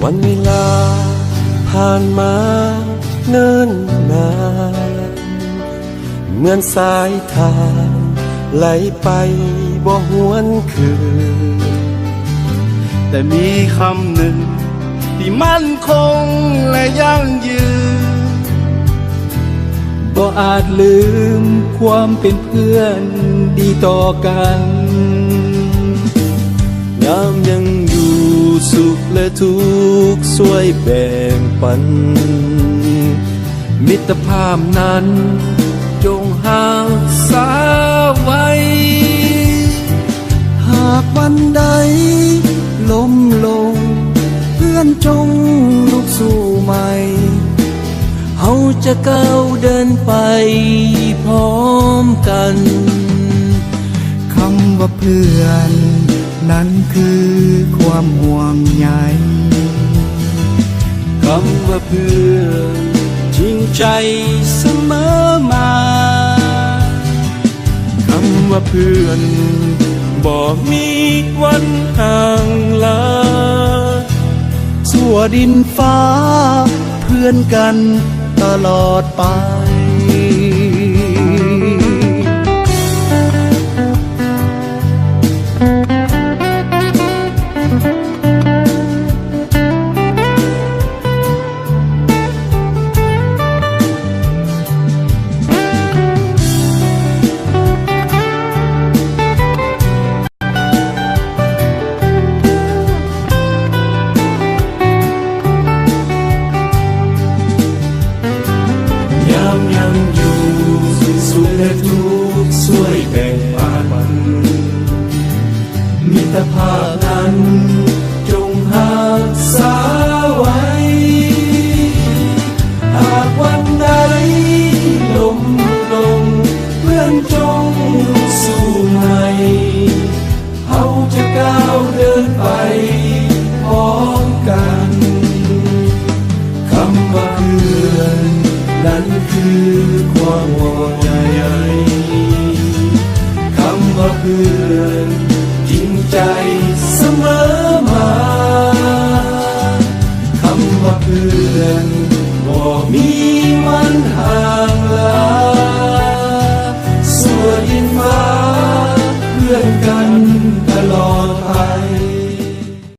วันเวลาผ่านมาเนิ่นนานเหมือนสายทานไหลไปบ่หวนคืนแต่มีคำหนึ่งที่มั่นคงและยั่งยืนบ่อาจลืมความเป็นเพื่อนดีต่อกันยามยังอยู่สุขและทุกข์ช่วยแบ่งปันมิตรภาพนั้นจงหาษาไว้หากวันใดล้มลงเพื่อนจงลุกสู้ใหม่เฮาจะก้าวเดินไปพร้อมกันคำว่าเพื่อนนั้นคือความห่วงใยคำว่าเพื่อนจริงใจเสมอมาคำว่าเพื่อนบ่มีวันห่างลาสั่วดินฟ้าเพื่อนกันตลอดไปยังอยู่สุขและทุกข์ช่วยแบ่งปันมิตรภาพนั้นจงรักษาไว้หากวันใดล้มลงเพื่อนจงสู้ใหม่เฮาจะก้าวเดินไปพร้อมกันคำว่าเพื่อนนั้นคือความห่วงใยคำว่าเพื่อนจริงใจเสมอมาคำว่าเพื่อนบ่มีวันห่าง